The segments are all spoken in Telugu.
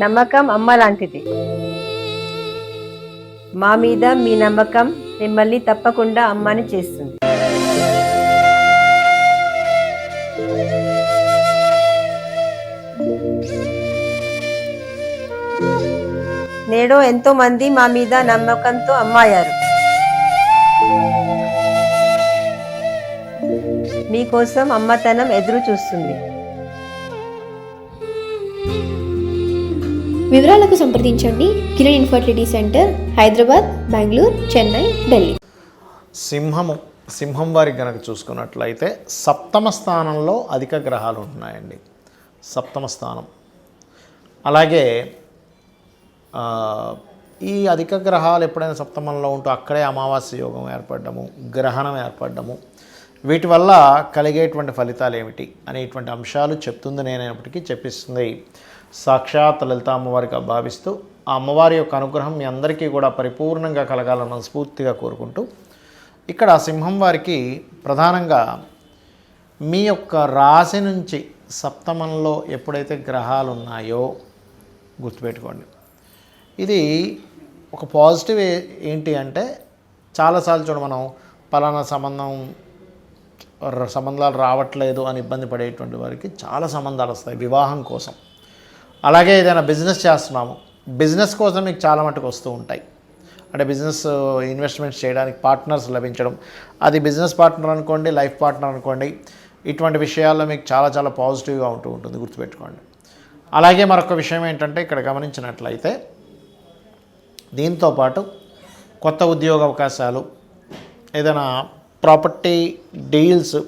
నమ్మకం అమ్మ లాంటిది. మా మీద మీ నమ్మకం మిమ్మల్ని తప్పకుండా అమ్మని చేస్తుంది. నేడు ఎంతో మంది మా మీద నమ్మకంతో అమ్మాయారు. మీకోసం అమ్మతనం ఎదురు చూస్తుంది. వివరాలకు సంప్రదించండి. Kiran infertility centre, Hyderabad, Bengaluru, Chennai, Delhi. సింహం వారికి కనుక చూసుకున్నట్లయితే సప్తమ స్థానంలో అధిక గ్రహాలు ఉంటున్నాయండి. సప్తమ స్థానం. అలాగే ఈ అధిక గ్రహాలు ఎప్పుడైనా సప్తమంలో ఉంటూ అక్కడే అమావాస్య యోగం ఏర్పడము, గ్రహణం ఏర్పడము, వీటి వల్ల కలిగేటువంటి ఫలితాలు ఏమిటి అనేటువంటి అంశాలు చెప్తుంది. నేనైనప్పటికీ చెప్పిస్తుంది సాక్షాత్ లలిత అమ్మవారిగా భావిస్తూ ఆ అమ్మవారి యొక్క అనుగ్రహం మీ అందరికీ కూడా పరిపూర్ణంగా కలగాలని మనస్ఫూర్తిగా కోరుకుంటూ, ఇక్కడ సింహం వారికి ప్రధానంగా మీ యొక్క రాశి నుంచి సప్తమంలో ఎప్పుడైతే గ్రహాలు ఉన్నాయో గుర్తుపెట్టుకోండి. ఇది ఒక పాజిటివ్ ఏంటి అంటే, చాలాసార్లు చూడ మనం పలానా సంబంధాలు రావట్లేదు అని ఇబ్బంది పడేటువంటి వారికి చాలా సంబంధాలు వస్తాయి వివాహం కోసం. అలాగే ఏదైనా బిజినెస్ చేస్తున్నాము, బిజినెస్ కోసం మీకు చాలా మటుకు వస్తూ ఉంటాయి. అంటే బిజినెస్ ఇన్వెస్ట్మెంట్స్ చేయడానికి పార్ట్నర్స్ లభించడం, అది బిజినెస్ పార్ట్నర్ అనుకోండి, లైఫ్ పార్ట్నర్ అనుకోండి, ఇటువంటి విషయాల్లో మీకు చాలా చాలా పాజిటివ్గా ఉంటూ ఉంటుంది, గుర్తుపెట్టుకోండి. అలాగే మరొక విషయం ఏంటంటే, ఇక్కడ గమనించినట్లయితే దీంతోపాటు కొత్త ఉద్యోగ అవకాశాలు, ఏదైనా ప్రాపర్టీ డీల్స్,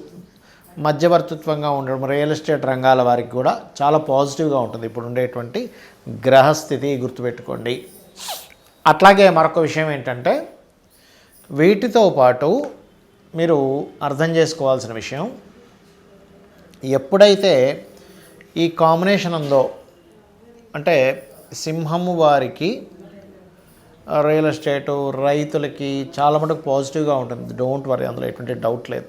మధ్యవర్తిత్వంగా ఉండడం, రియల్ ఎస్టేట్ రంగాల వారికి కూడా చాలా పాజిటివ్గా ఉంటుంది ఇప్పుడు ఉండేటువంటి గ్రహస్థితి, గుర్తుపెట్టుకోండి. అట్లాగే మరొక విషయం ఏంటంటే, వీటితో పాటు మీరు అర్థం చేసుకోవాల్సిన విషయం, ఎప్పుడైతే ఈ కాంబినేషన్ ఉందో, అంటే సింహము వారికి రియల్ ఎస్టేటు, రైతులకి చాలా మటుకు పాజిటివ్గా ఉంటుంది. డోంట్ వరీ, అందులో ఎటువంటి డౌట్ లేదు.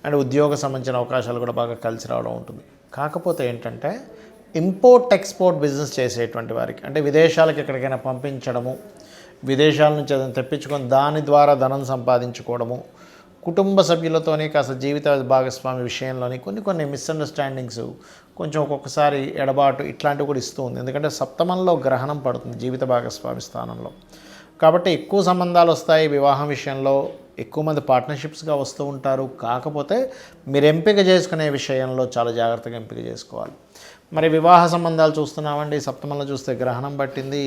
అండ్ ఉద్యోగ సంబంధించిన అవకాశాలు కూడా బాగా కలిసి రావడం ఉంటుంది. కాకపోతే ఏంటంటే, ఇంపోర్ట్ ఎక్స్పోర్ట్ బిజినెస్ చేసేటువంటి వారికి, అంటే విదేశాలకు ఎక్కడికైనా పంపించడము, విదేశాల నుంచి అదని తెప్పించుకొని దాని ద్వారా ధనం సంపాదించుకోవడము, కుటుంబ సభ్యులతోనే కాస్త జీవిత భాగస్వామి విషయంలోని కొన్ని మిస్అండర్స్టాండింగ్స్, కొంచెం ఒక్కొక్కసారి ఎడబాటు, ఇట్లాంటివి కూడా ఇస్తూ ఉంది. ఎందుకంటే సప్తమంలో గ్రహణం పడుతుంది జీవిత భాగస్వామి స్థానంలో. కాబట్టి ఎక్కువ సంబంధాలు వస్తాయి. వివాహం విషయంలో ఎక్కువ మంది పార్ట్నర్షిప్స్గా వస్తూ ఉంటారు. కాకపోతే మీరు ఎంపిక చేసుకునే విషయంలో చాలా జాగ్రత్తగా ఎంపిక చేసుకోవాలి. మరి వివాహ సంబంధాలు చూస్తున్నామండి, సప్తమంలో చూస్తే గ్రహణం పట్టింది,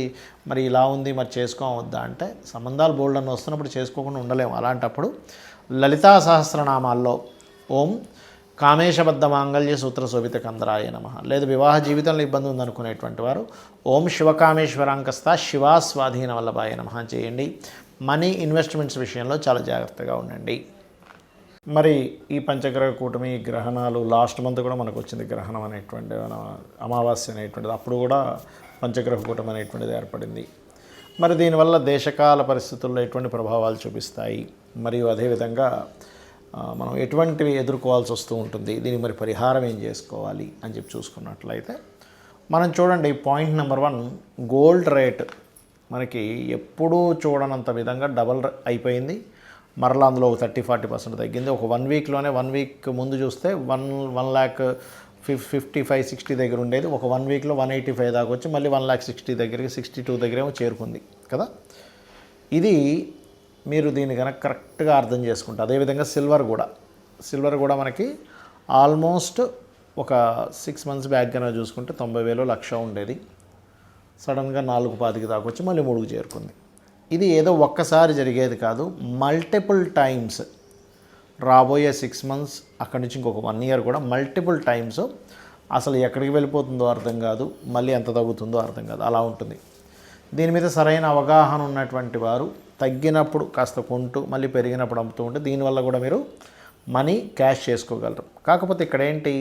మరి ఇలా ఉంది, మరి చేసుకోవద్దా అంటే, సంబంధాలు బోల్డ్ అని వస్తున్నప్పుడు చేసుకోకుండా ఉండలేము. అలాంటప్పుడు లలితా సహస్రనామాల్లో ఓం కామేశబద్ధ మాంగళ్య సూత్ర శోభిత కందరాయ నమః, లేదు వివాహ జీవితంలో ఇబ్బంది ఉందనుకునేటువంటి వారు ఓం శివకామేశ్వరాంకస్త శివా స్వాధీన వల్లభాయ నమః చేయండి. మనీ ఇన్వెస్ట్మెంట్స్ విషయంలో చాలా జాగ్రత్తగా ఉండండి. మరి ఈ పంచగ్రహ కూటమి గ్రహణాలు లాస్ట్ మంత్ కూడా మనకు వచ్చింది, గ్రహణం అనేటువంటి అమావాస్య అనేటువంటిది, అప్పుడు కూడా పంచగ్రహ కూటమి అనేటువంటిది ఏర్పడింది. మరి దీనివల్ల దేశకాల పరిస్థితుల్లో ఎటువంటి ప్రభావాలు చూపిస్తాయి, మరియు అదేవిధంగా మనం ఎటువంటివి ఎదుర్కోవాల్సి వస్తూ ఉంటుంది, దీనికి మరి పరిహారం ఏం చేసుకోవాలి అని చెప్పి చూసుకున్నట్లయితే, మనం చూడండి పాయింట్ నెంబర్ 1, గోల్డ్ రేట్ మనకి ఎప్పుడూ చూడనంత విధంగా డబల్ అయిపోయింది. మరలా అందులో 30-40% తగ్గింది. ఒక 1 వీక్లోనే, 1 వీక్ ముందు చూస్తే 1,55,60 దగ్గర ఉండేది, ఒక 1 వీక్లో 185 దాకా వచ్చి మళ్ళీ 1,60,000 దగ్గరికి, 62 దగ్గరేమో చేరుకుంది కదా. ఇది మీరు దీన్ని కనుక కరెక్ట్గా అర్థం చేసుకుంటే, అదేవిధంగా సిల్వర్ కూడా మనకి ఆల్మోస్ట్ ఒక 6 మంత్స్ బ్యాక్ కనుక చూసుకుంటే 90,000 లక్ష ఉండేది, సడన్గా 4,25 దాకా వచ్చి మళ్ళీ 3కు చేరుకుంది. ఇది ఏదో ఒక్కసారి జరిగేది కాదు, మల్టిపుల్ టైమ్స్ రాబోయే 6 మంత్స్, అక్కడి నుంచి ఇంకొక 1 ఇయర్ కూడా మల్టిపుల్ టైమ్స్ అసలు ఎక్కడికి వెళ్ళిపోతుందో అర్థం కాదు, మళ్ళీ ఎంత తగ్గుతుందో అర్థం కాదు, అలా ఉంటుంది. దీని మీద సరైన అవగాహన ఉన్నటువంటి వారు తగ్గినప్పుడు కాస్త కొంటూ మళ్ళీ పెరిగినప్పుడు అమ్ముతూ ఉంటే దీనివల్ల కూడా మీరు మనీ క్యాష్ చేసుకోగలరు. కాకపోతే ఇక్కడ ఏంటి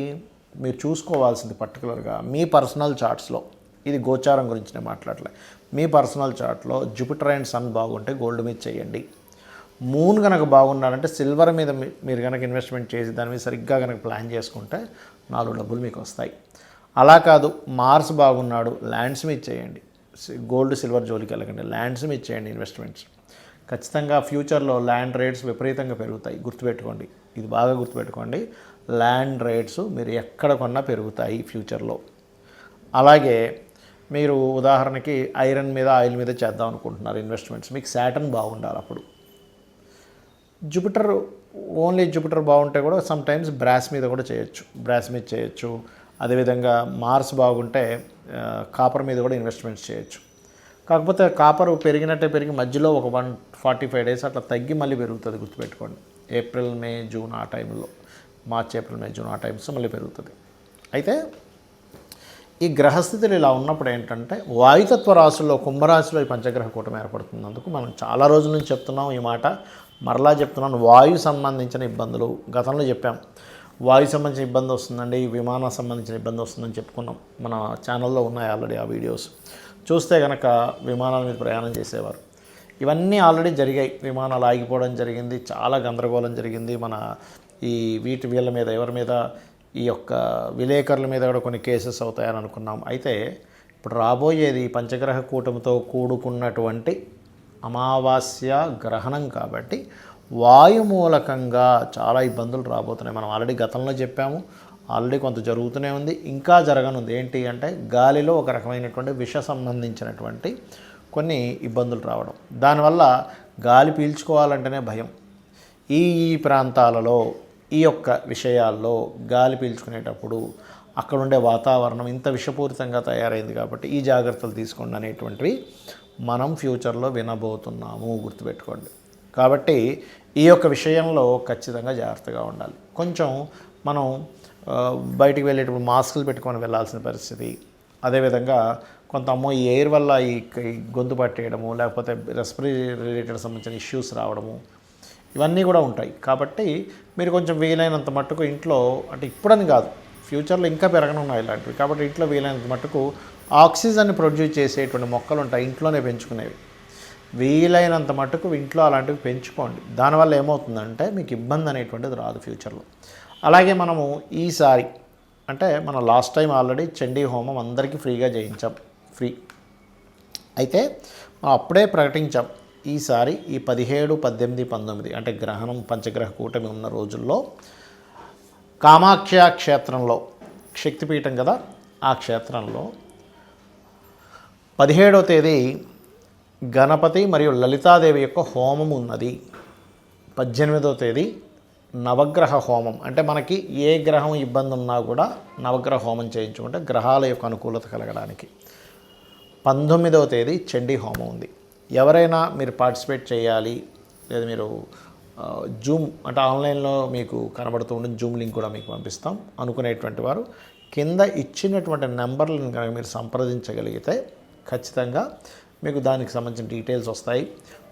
మీరు చూసుకోవాల్సింది పర్టికులర్గా మీ పర్సనల్ చార్ట్స్లో, ఇది గోచారం గురించి నేను మాట్లాడలే, మీ పర్సనల్ చార్ట్లో జూపిటర్ అండ్ సన్ బాగుంటే గోల్డ్ మీద చేయండి. మూన్ కనుక బాగున్నారంటే సిల్వర్ మీద మీరు కనుక ఇన్వెస్ట్మెంట్ చేసి దాని మీద సరిగ్గా కనుక ప్లాన్ చేసుకుంటే 4 డబ్బులు మీకు వస్తాయి. అలా కాదు మార్స్ బాగున్నాడు, ల్యాండ్స్ మీద చేయండి. గోల్డ్ సిల్వర్ జోలికి వెళ్ళకండి, ల్యాండ్స్ మీద చేయండి ఇన్వెస్ట్మెంట్స్. ఖచ్చితంగా ఫ్యూచర్లో ల్యాండ్ రేట్స్ విపరీతంగా పెరుగుతాయి, గుర్తుపెట్టుకోండి. ఇది బాగా గుర్తుపెట్టుకోండి, ల్యాండ్ రేట్స్ మీరు ఎక్కడ కొన్నా పెరుగుతాయి ఫ్యూచర్లో. అలాగే మీరు ఉదాహరణకి ఐరన్ మీద ఆయిల్ మీద చేద్దాం అనుకుంటున్నారు ఇన్వెస్ట్మెంట్స్, మీకు సాటర్న్ బాగుండాలి. అప్పుడు జూపిటర్, ఓన్లీ జూపిటర్ బాగుంటే కూడా సమ్ టైమ్స్ బ్రాస్ మీద కూడా చేయొచ్చు, బ్రాస్ మీద చేయొచ్చు. అదేవిధంగా మార్స్ బాగుంటే కాపర్ మీద కూడా ఇన్వెస్ట్మెంట్స్ చేయొచ్చు. కాకపోతే కాపర్ పెరిగినట్టే పెరిగి మధ్యలో ఒక 145 days అట్లా తగ్గి మళ్ళీ పెరుగుతుంది, గుర్తుపెట్టుకోండి. ఏప్రిల్ మే జూన్ ఆ టైంలో, మార్చ్ ఏప్రిల్ మే జూన్ ఆ టైమ్స్ మళ్ళీ పెరుగుతుంది. అయితే ఈ గ్రహస్థితులు ఇలా ఉన్నప్పుడు ఏంటంటే వాయుతత్వ రాశుల్లో కుంభరాశిలో ఈ పంచగ్రహ కూటమి ఏర్పడుతున్నందుకు మనం చాలా రోజుల నుంచి చెప్తున్నాం ఈ మాట, మరలా చెప్తున్నాను. వాయు సంబంధించిన ఇబ్బందులు గతంలో చెప్పాం. వాయు సంబంధించిన ఇబ్బంది వస్తుందండి, విమానం సంబంధించిన ఇబ్బంది వస్తుందని చెప్పుకున్నాం. మన ఛానల్లో ఉన్నాయి ఆల్రెడీ ఆ వీడియోస్. చూస్తే కనుక విమానాల మీద ప్రయాణం చేసేవారు, ఇవన్నీ ఆల్రెడీ జరిగాయి. విమానాలు ఆగిపోవడం జరిగింది, చాలా గందరగోళం జరిగింది. మన ఈ వీళ్ళ మీద, ఎవరి మీద, ఈ యొక్క విలేకరుల మీద కూడా కొన్ని కేసెస్ అవుతాయని అనుకున్నాం. అయితే ఇప్పుడు రాబోయేది పంచగ్రహ కూటమితో కూడుకున్నటువంటి అమావాస్య గ్రహణం కాబట్టి వాయు మూలకంగా చాలా ఇబ్బందులు రాబోతున్నాయి. మనం ఆల్రెడీ గతంలో చెప్పాము, ఆల్రెడీ కొంత జరుగుతూనే ఉంది, ఇంకా జరగనుంది. ఏంటి అంటే గాలిలో ఒక రకమైనటువంటి విష సంబంధించినటువంటి కొన్ని ఇబ్బందులు రావడం, దానివల్ల గాలి పీల్చుకోవాలంటేనే భయం. ఈ ప్రాంతాలలో ఈ యొక్క విషయాల్లో గాలి పీల్చుకునేటప్పుడు అక్కడ ఉండే వాతావరణం ఇంత విషపూరితంగా తయారైంది కాబట్టి ఈ జాగ్రత్తలు తీసుకోండి అనేటువంటివి మనం ఫ్యూచర్లో వినబోతున్నాము, గుర్తుపెట్టుకోండి. కాబట్టి ఈ యొక్క విషయంలో ఖచ్చితంగా జాగ్రత్తగా ఉండాలి. కొంచెం మనం బయటికి వెళ్ళేటప్పుడు మాస్కులు పెట్టుకొని వెళ్ళాల్సిన పరిస్థితి. అదేవిధంగా కొంత ఈ ఎయిర్ వల్ల ఈ గొంతు పట్టేయడము, లేకపోతే రెస్పిరేటరీ రిలేటెడ్ సంబంధించిన ఇష్యూస్ రావడము, ఇవన్నీ కూడా ఉంటాయి. కాబట్టి మీరు కొంచెం వీలైనంత మట్టుకు ఇంట్లో, అంటే ఇప్పుడని కాదు, ఫ్యూచర్లో ఇంకా పెరగనున్నాయి ఇలాంటివి. కాబట్టి ఇంట్లో వీలైనంత మట్టుకు ఆక్సిజన్ ప్రొడ్యూస్ చేసేటువంటి మొక్కలు ఉంటాయి, ఇంట్లోనే పెంచుకునేవి. వీలైనంత మట్టుకు ఇంట్లో అలాంటివి పెంచుకోండి. దానివల్ల ఏమవుతుందంటే మీకు ఇబ్బంది అనేటువంటిది రాదు ఫ్యూచర్లో. అలాగే మనము ఈసారి, అంటే మనం లాస్ట్ టైం ఆల్రెడీ చండీ హోమం అందరికీ ఫ్రీగా చేయించాం, ఫ్రీ. అయితే మనం అప్పుడే ప్రకటించాం, ఈసారి ఈ 17, 18, 19 అంటే గ్రహణం పంచగ్రహ కూటమి ఉన్న రోజుల్లో కామాఖ్య క్షేత్రంలో, శక్తిపీఠం కదా ఆ క్షేత్రంలో 17వ తేదీ గణపతి మరియు లలితాదేవి యొక్క హోమం ఉన్నది. 18వ తేదీ నవగ్రహ హోమం, అంటే మనకి ఏ గ్రహం ఇబ్బంది ఉన్నా కూడా నవగ్రహ హోమం చేయించుకుంటే గ్రహాల యొక్క అనుకూలత కలగడానికి. 19వ తేదీ చండీ హోమం ఉంది. ఎవరైనా మీరు పార్టిసిపేట్ చేయాలి, లేదా మీరు జూమ్ అంటే ఆన్లైన్లో మీకు కనబడుతూ ఉండే జూమ్ లింక్ కూడా మీకు పంపిస్తాం అనుకునేటువంటి వారు కింద ఇచ్చినటువంటి నెంబర్లను కనుక మీరు సంప్రదించగలిగితే ఖచ్చితంగా మీకు దానికి సంబంధించిన డీటెయిల్స్ వస్తాయి.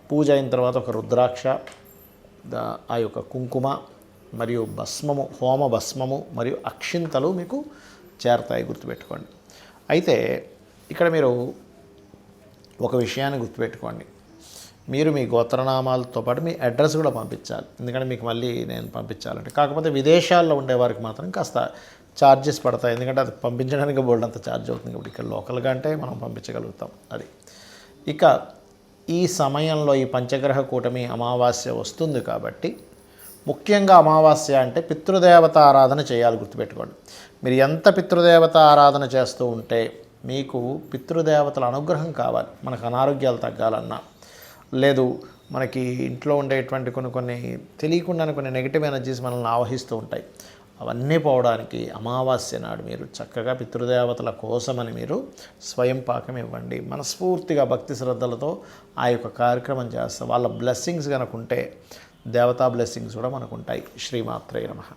పూజ అయిన తర్వాత ఒక రుద్రాక్ష, ఆ యొక్క కుంకుమ మరియు భస్మము, హోమ భస్మము మరియు అక్షింతలు మీకు చేరతాయి, గుర్తుపెట్టుకోండి. అయితే ఇక్కడ మీరు ఒక విషయాన్ని గుర్తుపెట్టుకోండి, మీరు మీ గోత్రనామాలతో పాటు మీ అడ్రస్ కూడా పంపించాలి. ఎందుకంటే మీకు మళ్ళీ నేను పంపించాలంటే, కాకపోతే విదేశాల్లో ఉండేవారికి మాత్రం కాస్త ఛార్జెస్ పడతాయి, ఎందుకంటే అది పంపించడానికి బోల్డ్ అంత ఛార్జ్ అవుతుంది. కాబట్టి ఇక్కడ లోకల్గా అంటే మనం పంపించగలుగుతాం అది. ఇక ఈ సమయంలో ఈ పంచగ్రహ కూటమి అమావాస్య వస్తుంది కాబట్టి ముఖ్యంగా అమావాస్య అంటే పితృదేవత ఆరాధన చేయాలి, గుర్తుపెట్టుకోండి. మీరు ఎంత పితృదేవత ఆరాధన చేస్తూ ఉంటే మీకు పితృదేవతల అనుగ్రహం కావాలి. మనకు అనారోగ్యాలు తగ్గాలన్నా, లేదు మనకి ఇంట్లో ఉండేటువంటి కొన్ని తెలియకుండానే కొన్ని నెగిటివ్ ఎనర్జీస్ మనల్ని ఆవహిస్తూ ఉంటాయి, అవన్నీ పోవడానికి అమావాస్య నాడు మీరు చక్కగా పితృదేవతల కోసమని మీరు స్వయం పాకం ఇవ్వండి. మనస్ఫూర్తిగా భక్తి శ్రద్ధలతో ఆ యొక్క కార్యక్రమం చేస్తే వాళ్ళ బ్లెస్సింగ్స్ కనుక ఉంటే దేవతా బ్లెస్సింగ్స్ కూడా మనకు ఉంటాయి. శ్రీమాత్రే నమః.